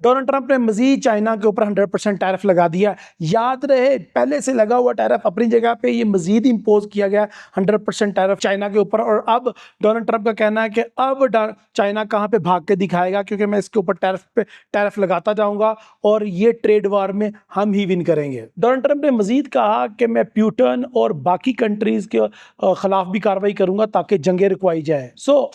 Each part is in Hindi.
डोनाल्ड ट्रंप ने मजीद चाइना के ऊपर 100% टैरिफ लगा दिया। याद रहे पहले से लगा हुआ टैरिफ अपनी जगह पे ये मजीद इंपोज किया गया 100% टैरिफ चाइना के ऊपर। और अब डोनाल्ड ट्रंप का कहना है कि अब चाइना कहाँ पे भाग के दिखाएगा, क्योंकि मैं इसके ऊपर टैरिफ लगाता जाऊंगा और ये ट्रेड वार में हम ही विन करेंगे। डोनाल्ड ट्रंप ने मजीद कहा कि मैं प्यूटन और बाकी कंट्रीज के खिलाफ भी कार्रवाई करूंगा ताकि जंगें रुकवाई जाए।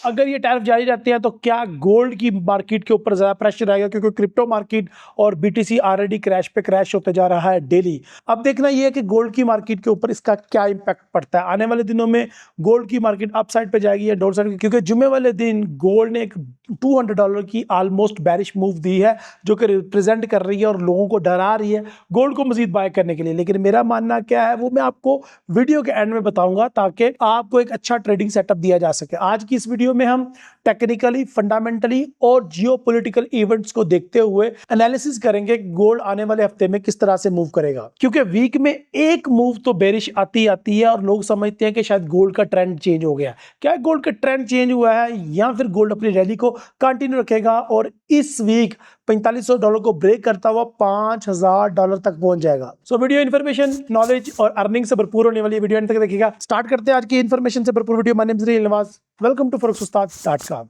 अगर ये टैरिफ जारी रहते हैं तो क्या गोल्ड की मार्केट के ऊपर ज्यादा प्रेशर आएगा, क्योंकि क्रिप्टो मार्केट और बीटीसी ऑलरेडी क्रैश पे क्रैश होते जा रहा है डेली। अब देखना यह है कि गोल्ड की मार्केट के ऊपर इसका क्या इंपैक्ट पड़ता है। आने वाले दिनों में गोल्ड की मार्केट अप साइड पे जाएगी या डाउन साइड, क्योंकि जुमे वाले दिन गोल्ड ने एक $200 की ऑलमोस्ट बैरिश मूव दी है, जो कि रिप्रेजेंट कर रही है और लोगों को डरा रही है गोल्ड को मजीद बाय करने के लिए। लेकिन मेरा मानना क्या है वो मैं आपको वीडियो के एंड में बताऊंगा, ताकि आपको एक अच्छा ट्रेडिंग सेटअप दिया जा सके। आज की इस वीडियो में हम टेक्निकली, फंडामेंटली और जियोपॉलिटिकल इवेंट्स को देखते हुए एनालिसिस करेंगे गोल्ड आने वाले हफ्ते में किस तरह से मूव करेगा। क्योंकि वीक में एक मूव तो बेरिश आती है और लोग समझते हैं कि शायद गोल्ड का ट्रेंड चेंज हो गया। क्या गोल्ड का ट्रेंड चेंज हुआ है या फिर गोल्ड अपनी रैली को कंटिन्यू रखेगा और इस वीक $4500 को ब्रेक करता हुआ $5000 तक पहुंच जाएगा। वीडियो इन्फॉर्मेशन, नॉलेज और अर्निंग से भरपूर होने वाली वीडियो तक देखिएगा। स्टार्ट करते हैं आज की इन्फॉर्मेशन से भरपूर वीडियो। माय नेम इज रील नवाज, वेलकम टू forex-ustad.com।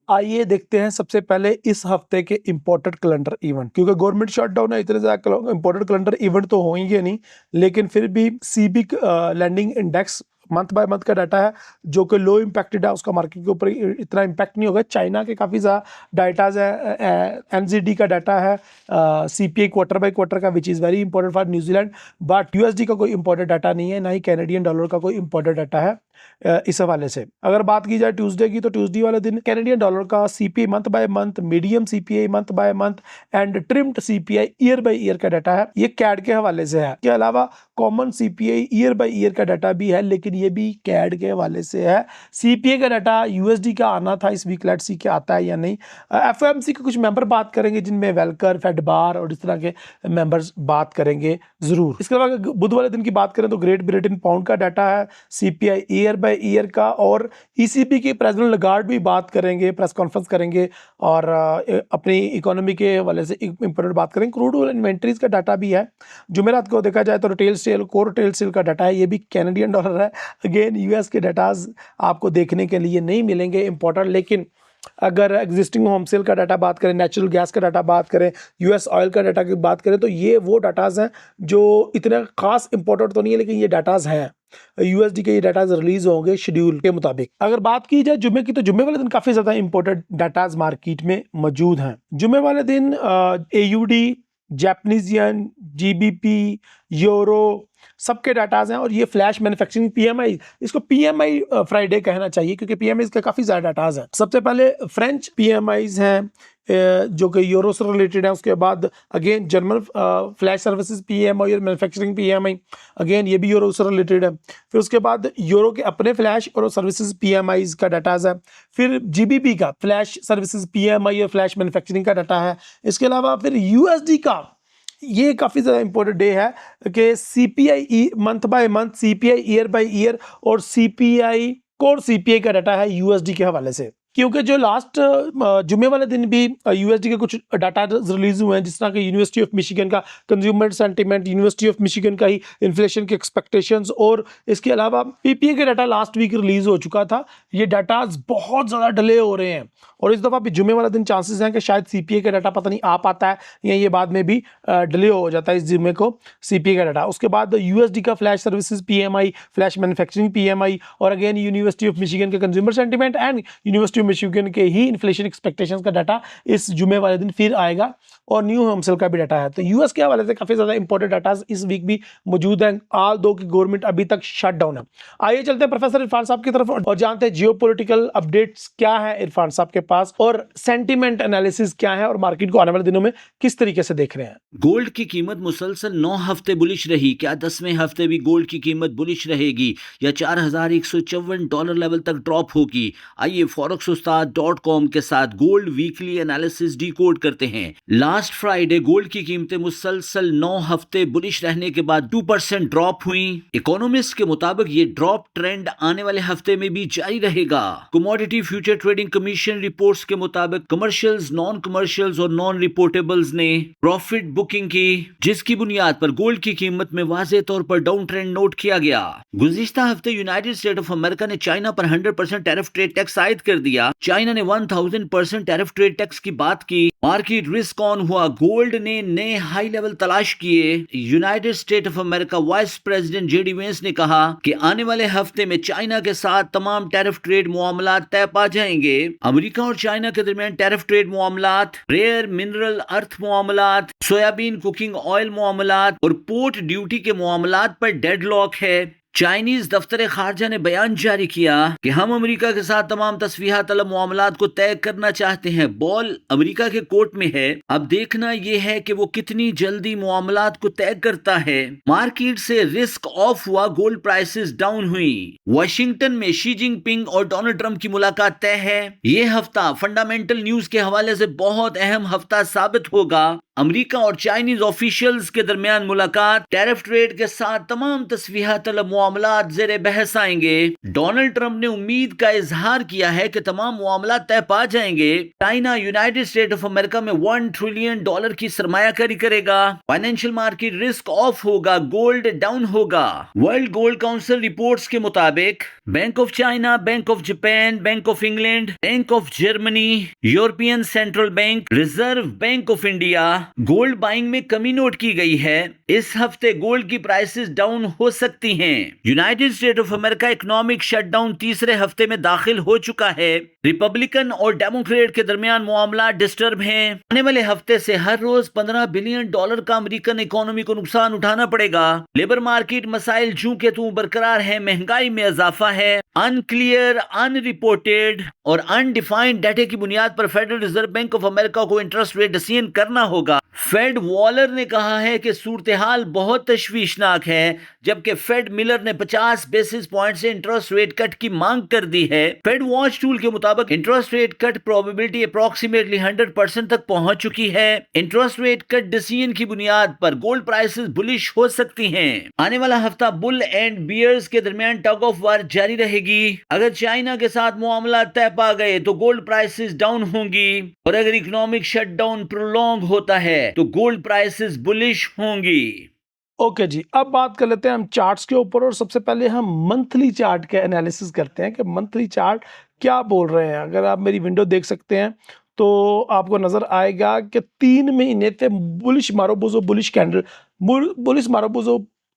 आइए देखते हैं सबसे पहले इस हफ्ते के इंपॉर्टेंट कैलेंडर इवेंट। क्योंकि गवर्नमेंट शटडाउन है, इतने ज्यादा इंपॉर्टेंट कैलेंडर इवेंट तो होंगे नहीं, लेकिन फिर भी CB landing index month by month का डाटा है जो कि लो इम्पैक्टेड है, उसका मार्केट के ऊपर इतना इम्पैक्ट नहीं होगा। चाइना के काफ़ी ज़्यादा डाटाज है, एनजीडी का डाटा है, सीपीआई क्वार्टर बाय क्वार्टर का, which is very important for New Zealand. But USD का कोई इंपॉर्टेंट डाटा नहीं है, ना ही कैनेडियन डॉलर का कोई इंपॉर्टेंट डाटा है। इस हवाले से अगर बात की जाए ट्यूसडे की, तो ट्यूसडे वाले दिन कैनेडियन डॉलर का CPI month by month, medium CPI month by month and trimmed CPI year by year का डाटा है। ये कैड के हवाले से है। इसके अलावा common CPI year by year का डाटा भी है, लेकिन ये भी कैड के हवाले से है। सीपीआई का डाटा यूएसडी का आना था इस वीक, लेट्स सी के आता है या नहीं। एफओएमसी के कुछ मेंबर बात करेंगे, जिनमें वेलकर, फेडबार और इस तरह के मेंबर्स बात करेंगे जरूर। इसके अलावा बुध वाले दिन की बात करें तो ग्रेट ब्रिटेन पाउंड का डाटा है, सीपीआई ईयर बाय ईयर का, और ईसीबी के प्रेसिडेंट लगार्ड भी बात करेंगे, प्रेस कॉन्फ्रेंस करेंगे और अपनी इकोनॉमी के हवाले से इंपॉर्टेंट बात करेंगे। क्रूड ऑयल इन्वेंट्रीज का डाटा भी है। जुमेरात को देखा जाए तो retail sale, core retail sale का डाटा है, ये भी कैनेडियन डॉलर है। अगेन यूएस के डाटाज आपको देखने के लिए नहीं मिलेंगे इंपॉर्टेंट, लेकिन अगर एग्जिस्टिंग होम सेल का डाटा बात करें, नेचुरल गैस का डाटा बात करें, यूएस ऑयल का डाटा की बात करें, तो ये वो डाटाज हैं जो इतने खास इंपॉर्टेंट तो नहीं है, लेकिन ये डाटाज हैं। यूएसडी के ये डाटाज रिलीज होंगे शेड्यूल के मुताबिक। अगर बात की जाए जुमे की, तो जुमे वाले दिन काफी ज्यादा इंपॉर्टेंट डाटाज मार्केट में मौजूद हैं। जुमे वाले दिन AUD, Japanese yen, GBP, euro, सबके डाटाज हैं। और ये फ्लैश मैन्युफैक्चरिंग पीएमआई, इसको पीएमआई फ्राइडे कहना चाहिए, क्योंकि पीएमआई का काफी ज्यादा डाटाज हैं। सबसे पहले फ्रेंच पीएमआईज हैं जो कि यूरो से रिलेटेड है। उसके बाद again German flash services PMI और मैन्युफैक्चरिंग पीएमआई, अगेन ये भी यूरो से रिलेटेड है। फिर उसके बाद यूरो के अपने फ्लैश और सर्विसेज पीएमआईज का डाटाज है। फिर जीबीपी का फ्लैश सर्विसेज पीएमआई और फ्लैश मैन्युफैक्चरिंग का डाटा है। इसके अलावा फिर यूएसडी का ये काफ़ी ज़्यादा इंपॉर्टेंट डे है कि CPI month by month, CPI year by year और सीपीआई कोर सीपीआई का डाटा है यूएसडी के हवाले से। क्योंकि जो लास्ट जुमे वाले दिन भी यूएसडी के कुछ डाटा रिलीज हुए हैं, जिस तरह के यूनिवर्सिटी ऑफ मिशिगन का consumer sentiment, university of Michigan का ही इन्फ्लेशन की एक्सपेक्टेशंस, और इसके अलावा पीपीए का डाटा लास्ट वीक रिलीज हो चुका था। ये डाटा बहुत ज़्यादा डिले हो रहे हैं और इस दफ़ा भी जुमे वाला दिन चांसेस हैं कि शायद सीपीए का डाटा पता नहीं आ पाता है या ये बाद में भी डिले हो जाता है इस जुमे को सीपीए का डाटा। उसके बाद यूएसडी का flash services PMI, flash manufacturing PMI और अगेन यूनिवर्सिटी ऑफ मिशिगन के consumer sentiment and university of Michigan के ही इन्फ्लेशन एक्सपेक्टेशंस का डाटा इस जुमे वाले दिन फिर आएगा, और न्यू होम सेल का भी डाटा है। तो यूएस के हवाले से काफी ज्यादा इंपॉर्टेंट डाटा इस वीक भी मौजूद है, ऑल दो की गवर्नमेंट अभी तक शट डाउन है। आइए चलते हैं प्रोफेसर इरफान साहब की तरफ और जानते हैं जियोपॉलिटिकल अपडेट्स क्या है इरफान साहब के पास, और सेंटीमेंट एनालिसिस क्या है, और मार्केट को आने वाले दिनों में किस तरीके से देख रहे हैं। गोल्ड की कीमत मुसलसल 9 हफ्ते बुलिश रही। क्या 10वें हफ्ते भी गोल्ड की कीमत बुलिश रहेगी या $4154 लेवल तक ड्रॉप होगी? आइए फॉरेक्स foxustad.com के साथ गोल्ड वीकली एनालिसिस डिकोड करते हैं। लास्ट फ्राइडे गोल्ड की कीमतें मुसलसल 9 हफ्ते बुलिश रहने के बाद 2% ड्रॉप हुई। इकोनॉमिस्ट के मुताबिक ये ड्रॉप ट्रेंड आने वाले हफ्ते में भी जारी रहेगा। Commodity future trading commission reports के मुताबिक कमर्शियल्स, नॉन कमर्शियल्स और नॉन रिपोर्टेबल्स ने प्रॉफिट बुकिंग की, जिसकी बुनियाद पर गोल्ड की कीमत में वाज़ेह तौर पर डाउन ट्रेंड नोट किया गया। गुज़िश्ता हफ्ते यूनाइटेड स्टेट ऑफ अमेरिका ने चाइना पर 100% टैरिफ ट्रेड टैक्स आयद कर दिया। चाइना ने 1000% टैरिफ ट्रेड टैक्स की बात की। मार्केट रिस्क ऑन हुआ। गोल्ड ने नए हाई लेवल तलाश किए। United state of America vice president JD Vance ने कहा कि आने वाले हफ्ते में चाइना के साथ तमाम टैरिफ ट्रेड मुआमलात तय पा जाएंगे। अमेरिका और चाइना के दरमियान टैरिफ ट्रेड मुआमलात, रेयर मिनरल अर्थ मुआमलात, सोयाबीन कुकिंग ऑयल मुआमलात और पोर्ट ड्यूटी के मुआमलात पर डेडलॉक है। चाइनीज दफ्तर खारजा ने बयान जारी किया कि हम अमेरिका के साथ तमाम तस्वीहात तलब मामलात को तय करना चाहते हैं। बॉल अमेरिका के कोर्ट में है। अब देखना यह है कि वो कितनी जल्दी मामलात को तय करता है। मार्केट से रिस्क ऑफ हुआ, गोल्ड प्राइसेस डाउन हुई। वाशिंगटन में शी जिनपिंग और डोनाल्ड ट्रंप की मुलाकात तय है। ये हफ्ता फंडामेंटल न्यूज के हवाले से बहुत अहम हफ्ता साबित होगा। अमेरिका और चाइनीज ऑफिशियल्स के दरमियान मुलाकात, टैरिफ ट्रेड के साथ तमाम तस्वीहात तलब मामलात जेर बहस आएंगे। डोनाल्ड ट्रंप ने उम्मीद का इजहार किया है कि तमाम मामलात तय पा जाएंगे। China United state of America में $1 ट्रिलियन की सरमायाकारी करेगा। फाइनेंशियल मार्केट रिस्क ऑफ होगा, गोल्ड डाउन होगा। वर्ल्ड गोल्ड काउंसिल रिपोर्ट्स के मुताबिक bank of China, bank of Japan, bank of England, bank of Germany, European central bank, reserve bank of India gold buying में कमी नोट की गई है। इस हफ्ते गोल्ड की प्राइसेस डाउन हो सकती हैं। United state of America economic shutdown तीसरे हफ्ते में दाखिल हो चुका है। रिपब्लिकन और डेमोक्रेट के दरमियान मामला डिस्टर्ब हैं। आने वाले हफ्ते से हर रोज $15 बिलियन का अमेरिकन इकोनॉमी को नुकसान उठाना पड़ेगा। लेबर मार्केट मसाइल जूं के तू बरकरार है। महंगाई में इजाफा है। अनक्लियर, अनरिपोर्टेड और अनडिफाइंड डाटा की बुनियाद पर federal reserve bank of America को इंटरेस्ट रेट डिसीजन करना होगा। फेड वॉलर ने कहा है कि सूरत-ए-हाल बहुत तशवीशनाक है, जबकि फेड मिलर ने 50 बेसिस पॉइंट से इंटरेस्ट रेट कट की मांग कर दी है। फेड वॉच टूल के मुताबिक interest rate cut probability approximately 100% तक पहुंच चुकी है। इंटरेस्ट रेट कट डिसीजन की बुनियाद पर गोल्ड प्राइसेस बुलिश हो सकती हैं। आने वाला हफ्ता बुल एंड बियर्स के दरमियान टग ऑफ वार जारी रहेगी। अगर चाइना के साथ मामला तय पा गए तो गोल्ड प्राइसेस डाउन होंगी, और अगर इकोनॉमिक शटडाउन प्रोलॉन्ग होता है तो गोल्ड प्राइसेस बुलिश होंगी। ओके जी, अब बात कर लेते हैं हम चार्ट्स के ऊपर, और सबसे पहले हम मंथली चार्ट के एनालिसिस करते हैं कि मंथली चार्ट क्या बोल रहे हैं। अगर आप मेरी विंडो देख सकते हैं तो आपको नजर आएगा कि 3 महीने से बुलिश मारोबोजो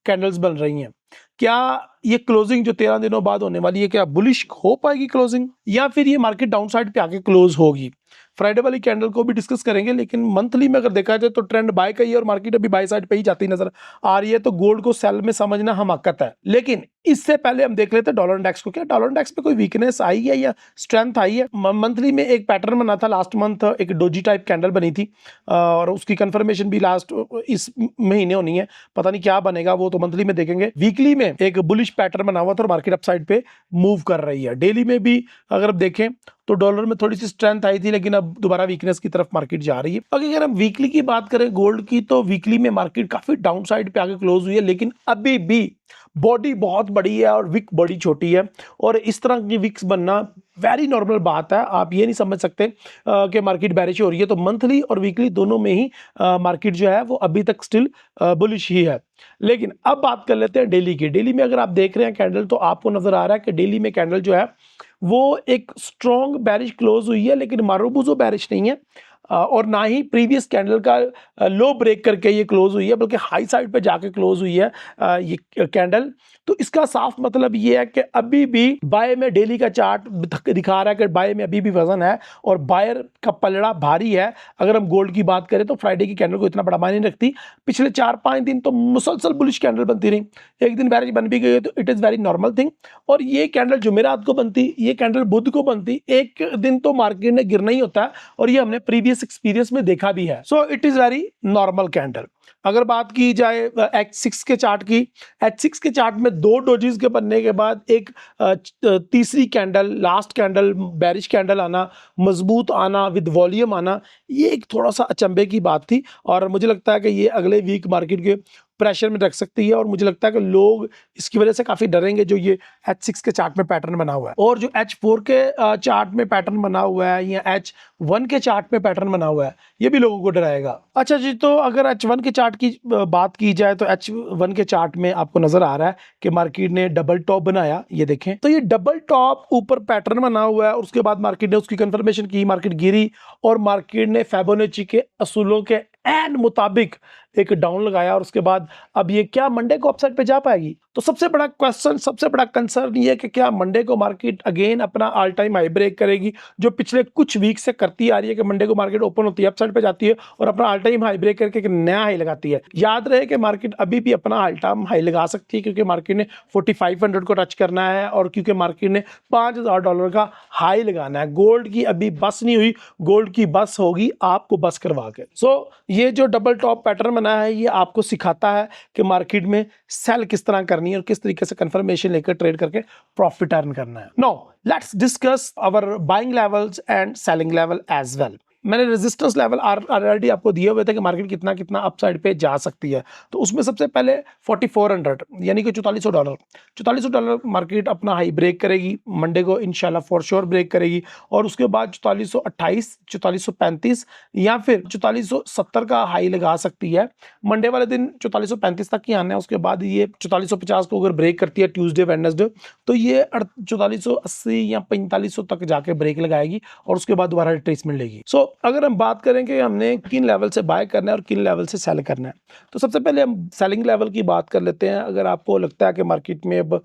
कैंडल्स बन रही हैं। क्या ये क्लोजिंग जो 13 दिनों बाद होने वाली है, क्या बुलिश हो पाएगी क्लोजिंग, या फिर ये मार्केट डाउनसाइड पे आके क्लोज होगी? फ्राइडे वाली कैंडल को भी डिस्कस करेंगे, लेकिन मंथली में अगर देखा जाए तो ट्रेंड बाय का ही है और मार्केट अभी बाय साइड पे ही जाती नजर आ रही है। तो गोल्ड को सेल में समझना हमाकत है। लेकिन इससे पहले हम देख लेते हैं डॉलर इंडेक्स को। क्या डॉलर इंडेक्स पे कोई वीकनेस आई है या स्ट्रेंथ आई है? मंथली में एक पैटर्न बना था, लास्ट मंथ एक डोजी टाइप कैंडल बनी थी, और उसकी कंफर्मेशन भी लास्ट इस महीने होनी है। पता नहीं क्या बनेगा, वो तो मंथली में देखेंगे। वीकली में एक बुलिश पैटर्न बना हुआ था और मार्केट अपसाइड पे मूव कर रही है। डेली में भी अगर आप देखें तो डॉलर में थोड़ी सी स्ट्रेंथ आई थी, लेकिन अब दोबारा वीकनेस की तरफ मार्केट जा रही है। अगर हम वीकली की बात करें गोल्ड की, तो वीकली में मार्केट काफी डाउन साइड पे आके क्लोज हुई है, लेकिन अभी भी बॉडी बहुत बड़ी है और विक बड़ी छोटी है, और इस तरह की विक्स बनना वेरी नॉर्मल बात है। आप ये नहीं समझ सकते कि मार्केट बैरिश हो रही है। तो मंथली और वीकली दोनों में ही मार्केट जो है वो अभी तक स्टिल बुलिश ही है। लेकिन अब बात कर लेते हैं डेली की। डेली में अगर आप देख रहे हैं कैंडल, तो आपको नजर आ रहा है कि डेली में कैंडल जो है वो एक स्ट्रॉन्ग बैरिश क्लोज हुई है, लेकिन मारूबुजो बैरिश नहीं है, और ना ही प्रीवियस कैंडल का लो ब्रेक करके ये क्लोज हुई है, बल्कि हाई साइड पे जाके क्लोज हुई है ये कैंडल। तो इसका साफ मतलब ये है कि अभी भी बाय में डेली का चार्ट दिखा रहा है कि बाय में अभी भी वजन है और बायर का पलड़ा भारी है। अगर हम गोल्ड की बात करें तो फ्राइडे की कैंडल को इतना बड़ा मायने नहीं रखती। पिछले 4-5 दिन तो मुसलसल बुलिश कैंडल बनती रही। एक दिन बैरिश बन भी गई तो it is very normal thing. और ये कैंडल जुमेरात को बनती, ये कैंडल बुध को बनती, एक दिन तो मार्केट ने गिरना ही होता है, और ये हमने प्रीवियस एक्सपीरियंस में देखा भी है। So it is very normal candle. अगर बात की जाए H6 के चार्ट की, H6 के चार्ट में 2 डोजीज के बनने के बाद एक तीसरी candle, last candle, bearish candle आना, मजबूत आना विद वॉल्यूम आना, ये एक थोड़ा सा अचंभे की बात थी और मुझे लगता है कि ये अगले वीक मार्केट के प्रेशर में रख सकती है और मुझे लगता है कि लोग इसकी वजह से काफ़ी डरेंगे जो ये H6 के चार्ट में पैटर्न बना हुआ है। और जो H4 के चार्ट में पैटर्न बना हुआ है या H1 के चार्ट में पैटर्न बना हुआ है, ये भी लोगों को डराएगा। अच्छा जी, तो अगर H1 के चार्ट की बात की जाए तो H1 के चार्ट में आपको नजर आ रहा है कि मार्केट ने डबल टॉप बनाया, ये देखें तो ये डबल टॉप ऊपर पैटर्न बना हुआ है और उसके बाद मार्केट ने उसकी कंफर्मेशन की, मार्केट गिरी और मार्केट ने फिबोनाची के असूलों के एन मुताबिक एक डाउन लगाया और उसके बाद अब ये क्या मंडे को अपसाइड पे जा पाएगी? तो सबसे बड़ा क्वेश्चन, सबसे बड़ा कंसर्न ये है कि क्या मंडे को मार्केट अगेन अपना ऑल टाइम हाई ब्रेक करेगी, जो पिछले कुछ वीक से करती आ रही है कि मंडे को मार्केट ओपन होती है, अपसाइड पे जाती है और अपना ऑल टाइम हाई ब्रेक करके एक नया हाई लगाती है। याद रहे कि मार्केट अभी भी अपना ऑल टाइम हाई लगा सकती है क्योंकि मार्केट ने 4500 को टच करना है और क्योंकि मार्केट ने $5000 का हाई लगाना है। गोल्ड की अभी बस नहीं हुई, गोल्ड की बस होगी आपको बस करवा के। सो ये जो डबल टॉप पैटर्न बना है ये आपको सिखाता है कि मार्केट में सेल किस तरह करनी है और किस तरीके से कंफर्मेशन लेकर ट्रेड करके प्रॉफिट अर्न करना है। Now let's discuss our buying levels and selling level as well. मैंने रेजिस्टेंस लेवल ऑलरेडी आपको दिए हुए थे कि मार्केट कितना कितना अपसाइड पे जा सकती है। तो उसमें सबसे पहले 4400 यानी कि $4400 मार्केट अपना हाई ब्रेक करेगी, मंडे को इंशाल्लाह फॉर श्योर ब्रेक करेगी और उसके बाद 4428, 4435 या फिर 4470 का हाई लगा सकती है। मंडे वाले दिन 4435 तक ही आना है, उसके बाद ये 4450 को अगर ब्रेक करती है ट्यूसडे वेडनेसडे तो ये 4480 या 4500 तक जाके ब्रेक लगाएगी और उसके बाद दोबारा रिट्रेसमेंट लेगी। सो अगर हम बात करें कि हमने किन लेवल से बाय करना है और किन लेवल से सेल करना है, तो सबसे पहले हम सेलिंग लेवल की बात कर लेते हैं। अगर आपको लगता है कि मार्केट में अब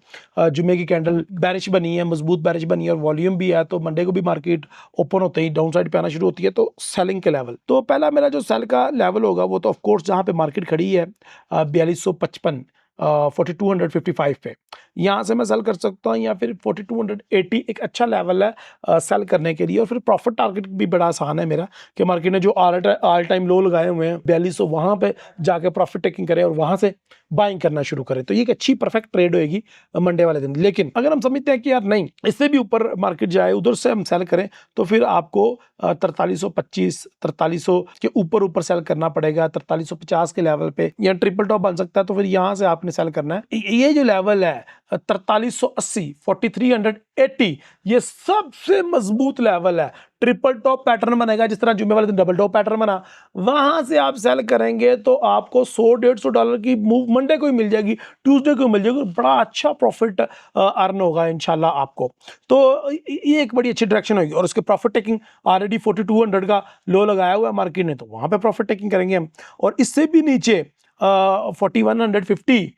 जुमे की कैंडल बेरिश बनी है, मजबूत बेरिश बनी है और वॉल्यूम भी है, तो मंडे को भी मार्केट ओपन होते ही डाउन साइड पे आना शुरू होती है, तो सेलिंग के लेवल, तो पहला मेरा जो सेल का लेवल होगा वो तो ऑफ कोर्स जहाँ पे मार्केट खड़ी है 4255 4255 पे, यहाँ से मैं सेल कर सकता हूँ या फिर 4280 एक अच्छा लेवल है सेल करने के लिए। और फिर प्रॉफिट टारगेट भी बड़ा आसान है मेरा कि मार्केट ने जो ऑल टाइम लो लगाए हुए हैं 4200, वहाँ पे जाके प्रॉफिट टेकिंग करें और वहाँ से बाइंग करना शुरू करें, तो ये एक अच्छी परफेक्ट ट्रेड होगी मंडे वाले दिन। लेकिन अगर हम समझते हैं कि यार नहीं, इससे भी ऊपर मार्केट जाए, उधर से हम सेल करें, तो फिर आपको 4325 4300 के ऊपर सेल करना पड़ेगा, 4350 के लेवल पे या ट्रिपल टॉप बन सकता है, तो फिर यहाँ से आपने सेल करना है। ये जो लेवल है 4380 4380 ये सबसे मजबूत लेवल है। ट्रिपल टॉप पैटर्न बनेगा जिस तरह जुमे वाले दिन डबल टॉप पैटर्न बना, वहां से आप सेल करेंगे तो आपको $100-150 की मूव मंडे को ही मिल जाएगी, ट्यूसडे को मिल जाएगी, बड़ा अच्छा प्रॉफिट अर्न होगा इंशाल्लाह आपको। तो ये एक बड़ी अच्छी डायरेक्शन होगी और उसके प्रॉफिट टेकिंग ऑलरेडी 4200 का लो लगाया हुआ है मार्केट ने, तो वहां पे प्रॉफिट टेकिंग करेंगे हम। और इससे भी नीचे 4150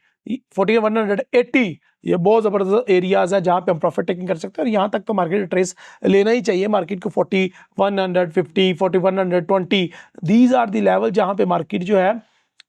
4180 ये बहुत ज़बरदस्त एरियाज़ है जहाँ पे हम प्रॉफिट टेकिंग कर सकते हैं और यहाँ तक तो मार्केट ट्रेस लेना ही चाहिए मार्केट को। 4150 4120 दीज आर दी लेवल जहाँ पे मार्केट जो है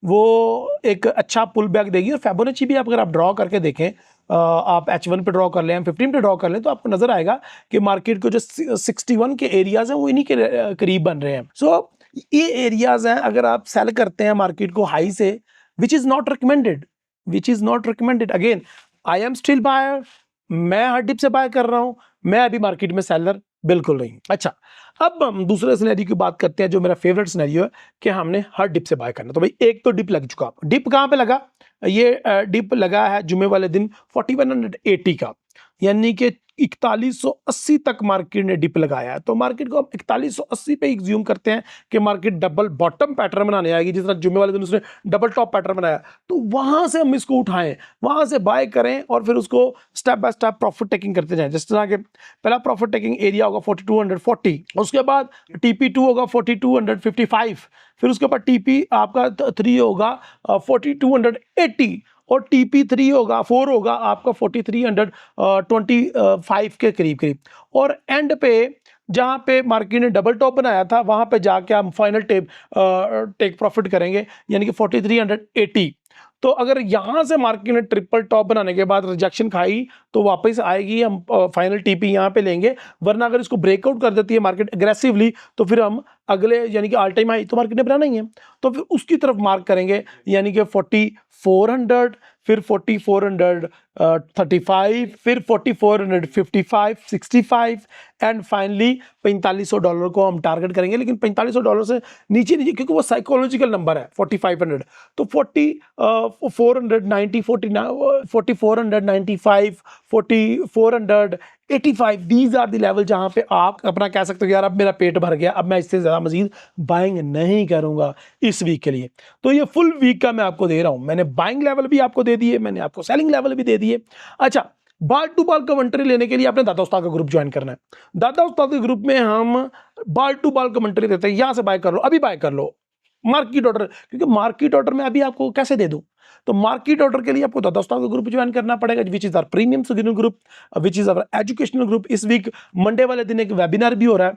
वो एक अच्छा पुल बैक देगी। और फिबोनाची भी अगर आप ड्रॉ करके देखें, आप H1 पे ड्रॉ कर लें, M15 पे ड्रॉ कर लें, तो आपको नजर आएगा कि मार्केट को जो 61 के एरियाज़ हैं वो इन्हीं के करीब बन रहे हैं। सो ये एरियाज़ हैं, अगर आप सेल करते हैं मार्केट को हाई से, which is not recommended again, I am still buyer, मैं हर डिप से बाय कर रहा हूं, मैं अभी मार्केट में सेलर बिल्कुल नहीं। अच्छा, अब हम दूसरे सिनेरियो की बात करते हैं जो मेरा फेवरेट सिनेरियो है कि हमने हर डिप से बाय करना। तो भाई एक तो डिप लग चुका, डिप कहां पे लगा? ये डिप लगा है जुमे वाले दिन 4180 का, यानी कि 4180 तक मार्केट ने डिप लगाया है। तो मार्केट को हम 4180 पे एग्ज्यूम करते हैं कि मार्केट डबल बॉटम पैटर्न बनाने आएगी, जिस तरह जुमे वाले दिन उसने डबल टॉप पैटर्न बनाया, तो वहां से हम इसको उठाएं, वहां से बाय करें और फिर उसको step by step profit taking करते जाएं। जिस तरह के पहला प्रॉफिट टेकिंग एरिया होगा 4240, उसके बाद TP2 होगा 4255, फिर उसके बाद TP आपका 3 होगा 4280 और TP3 होगा 4 होगा आपका 4325 के करीब और एंड पे जहां पे मार्केट ने डबल टॉप बनाया था वहां पे जाके हम फाइनल टेक प्रॉफिट करेंगे, यानी कि 4380। तो अगर यहां से मार्केट ने ट्रिपल टॉप बनाने के बाद रिजेक्शन खाई तो वापस आएगी, हम फाइनल TP यहां पे लेंगे, वरना अगर इसको ब्रेकआउट कर देती है मार्केट एग्रेसिवली तो फिर हम अगले यानी कि ऑल टाइम हाई तो मार्केट ने बनाना ही है, तो फिर उसकी तरफ मार्क करेंगे, यानी कि 4400, फिर 4435, फिर 4455, 65 एंड फाइनली $4500 को हम टारगेट करेंगे। लेकिन $4500 से नीचे नीचे, क्योंकि वो साइकोलॉजिकल नंबर है 4500, तो 4490, 4495, 4485, दीज आर द लेवल जहां पे आप अपना कह सकते हो यार अब मेरा पेट भर गया, अब मैं इससे ज्यादा मजीद बाइंग नहीं करूंगा इस वीक के लिए। तो ये फुल वीक का मैं आपको दे रहा हूं, मैंने बाइंग लेवल भी आपको दे दिए, मैंने आपको सेलिंग लेवल भी दे दिए। अच्छा, बाल टू बाल कमेंट्री लेने के लिए आपने दादा उस्ताद का ग्रुप ज्वाइन करना है। दादा उस्ताद के ग्रुप में हम बाल टू बाल कमेंट्री देते हैं, यहां से बाय कर लो, अभी बाय कर लो मार्केट ऑर्डर, क्योंकि मार्केट ऑर्डर में अभी आपको कैसे दे दूं, तो मार्केट ऑर्डर के लिए आपको दादा उस्ताद का ग्रुप ज्वाइन करना पड़ेगा, which is our premium signal group, which is our educational group. इस वीक मंडे वाले दिन एक वेबिनार भी हो रहा है,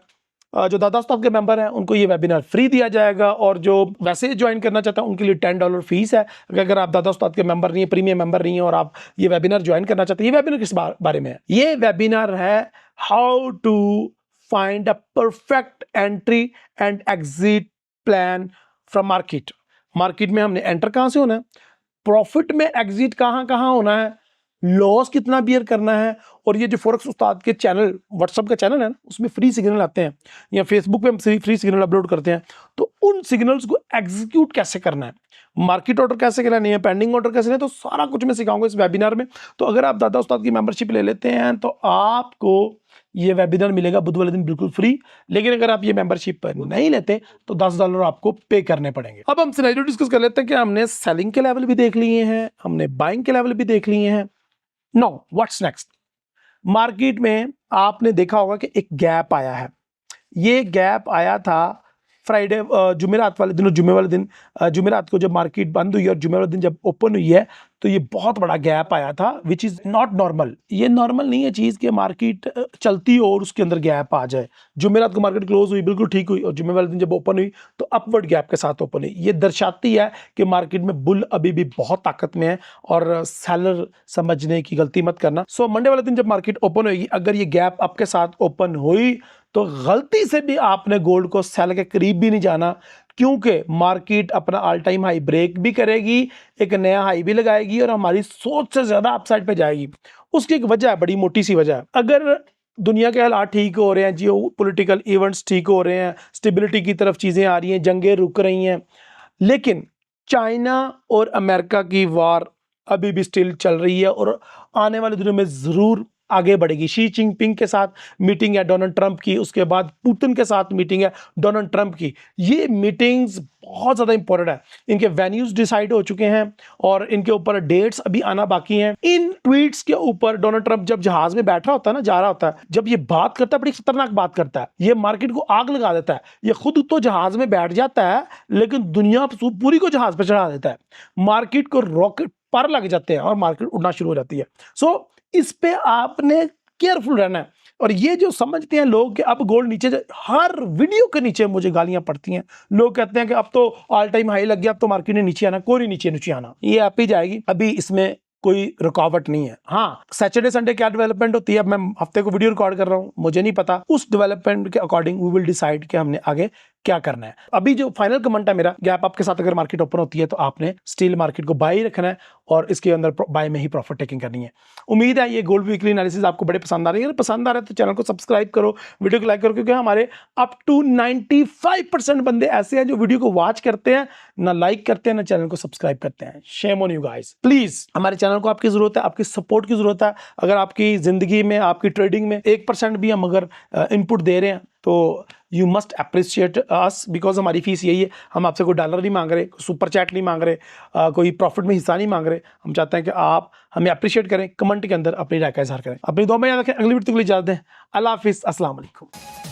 जो दादा उस्ताद के मेंबर हैं उनको ये वेबिनार फ्री दिया जाएगा, और जो वैसे ज्वाइन करना चाहता है उनके लिए $10 फीस है। अगर आप दादा उस्ताद के मेंबर नहीं है, प्रीमियम मेंबर नहीं है, और आप ये वेबिनार ज्वाइन करना चाहते हैं, ये वेबिनार किस बारे में है? ये वेबिनार है how to find a perfect entry and exit plan from market. Market में हमने एंटर कहां से होना है, प्रॉफिट में एग्जिट कहां कहां होना है, लॉस कितना बियर करना है, और ये जो फॉरेक्स उस्ताद के चैनल, व्हाट्सएप का चैनल है ना, उसमें फ्री सिग्नल आते हैं, या फेसबुक पे हम फ्री सिग्नल अपलोड करते हैं, तो उन सिग्नल्स को एग्जीक्यूट कैसे करना है, मार्केट ऑर्डर कैसे करना है, पेंडिंग ऑर्डर कैसे लेना है, तो सारा कुछ मैं सिखाऊंगा इस वेबिनार में। तो अगर आप दादा उस्ताद की मेंबरशिप ले लेते हैं तो आपको ये वेबिनार मिलेगा बुध वाले दिन बिल्कुल फ्री। लेकिन अगर आप ये मेंबरशिप नहीं लेते तो $10 आपको पे करने पड़ेंगे। अब हम सिनेरियो डिस्कस कर लेते हैं कि हमने सेलिंग के लेवल भी देख लिए हैं, हमने बाइंग के लेवल भी देख लिए हैं। No, what's next? मार्केट में आपने देखा होगा कि एक गैप आया है, ये गैप आया था फ्राइडे जुमेरात वाले दिन, और जुमे वाले दिन जुमेरात को जब मार्केट बंद हुई और जुमे वाले दिन जब ओपन हुई है, तो ये बहुत बड़ा गैप आया था, विच इज़ नॉट नॉर्मल। ये नॉर्मल नहीं है चीज़ कि मार्केट चलती हो और उसके अंदर गैप आ जाए। जुमेरात को मार्केट क्लोज हुई, बिल्कुल ठीक हुई, और जुमे वाले दिन जब ओपन हुई तो अपवर्ड गैप के साथ ओपन हुई। ये दर्शाती है कि मार्केट में बुल अभी भी बहुत ताकत में है, और सेलर समझने की गलती मत करना। सो मंडे वाले दिन जब मार्केट ओपन होगी, अगर ये गैप आपके साथ ओपन हुई तो गलती से भी आपने गोल्ड को सेल के करीब भी नहीं जाना, क्योंकि मार्केट अपना ऑल टाइम हाई ब्रेक भी करेगी, एक नया हाई भी लगाएगी, और हमारी सोच से ज्यादा अपसाइड पे जाएगी। उसकी एक वजह है, बड़ी मोटी सी वजह है। अगर दुनिया के हालात ठीक हो रहे हैं, जियो पॉलिटिकल इवेंट्स ठीक हो रहे हैं, स्टेबिलिटी की तरफ चीजें आ रही हैं, जंगें रुक रही हैं, लेकिन चाइना और अमेरिका की वार अभी भी स्टिल चल रही है, और आने वाले दिनों में जरूर आगे बढ़ेगी। शी जिनपिंग के साथ मीटिंग है डोनाल्ड ट्रंप की, उसके बाद पुतिन के साथ मीटिंग है डोनाल्ड ट्रंप की। ये मीटिंग्स बहुत ज़्यादा इंपॉर्टेंट है, इनके वेन्यूज डिसाइड हो चुके हैं और इनके ऊपर डेट्स अभी आना बाकी हैं। इन ट्वीट्स के ऊपर डोनाल्ड ट्रंप जब जहाज में बैठ रहा होता है ना, जा रहा होता है, जब ये बात करता है बड़ी खतरनाक बात करता है, ये मार्केट को आग लगा देता है। ये खुद तो जहाज में बैठ जाता है, लेकिन दुनिया पूरी को जहाज पर चढ़ा देता है, मार्केट को रॉकेट पर लग जाते हैं और मार्केट उड़ना शुरू हो जाती है। सो इस पे आपने केयरफुल रहना है। और ये जो समझते हैं लोग कि अब गोल्ड नीचे, हर वीडियो के नीचे मुझे गालियां पड़ती हैं, लोग कहते हैं कि अब तो ऑल टाइम हाई लग गया, अब तो मार्केट ने नीचे आना, कोई नीचे आना, ये आप ही जाएगी, अभी इसमें कोई रुकावट नहीं है। हाँ, सैटरडे संडे क्या डेवलपमेंट होती है, अब मैं हफ्ते को वीडियो रिकॉर्ड कर रहा हूं, मुझे नहीं पता, उस डेवलपमेंट के अकॉर्डिंग वी विल डिसाइड कि हमने आगे क्या करना है। अभी जो फाइनल कमेंट है मेरा, गैप आपके साथ अगर मार्केट ओपन होती है तो आपने स्टील मार्केट को बाय रखना है और इसके अंदर बाय में ही प्रॉफिट टेकिंग करनी है। उम्मीद है ये गोल्ड वीकली एनालिसिस आपको बड़े पसंद आ रही है। अगर पसंद आ रहा है तो चैनल को सब्सक्राइब करो, वीडियो को लाइक करो, क्योंकि हमारे अप टू 95% बंदे ऐसे हैं जो वीडियो को वॉच करते हैं, ना लाइक करते हैं, ना चैनल को सब्सक्राइब करते हैं। Shame on you guys. Please, हमारे चैनल को आपकी जरूरत है, आपकी सपोर्ट की जरूरत है। अगर आपकी जिंदगी में, आपकी ट्रेडिंग में 1% भी हम अगर इनपुट दे रहे हैं तो you must appreciate us, because हमारी फीस यही है। हम आपसे कोई डॉलर नहीं मांग रहे, सुपर चैट नहीं मांग रहे, कोई प्रॉफिट में हिस्सा नहीं मांग रहे। हम चाहते हैं कि आप हमें अप्रिशिएट करें, कमेंट के अंदर अपनी राय का इजहार करें। अपनी दुआ में याद रखें। अगली वीडियो के लिए इजाजत दें। अल्लाह हाफिज़, अस्सलाम वालेकुम।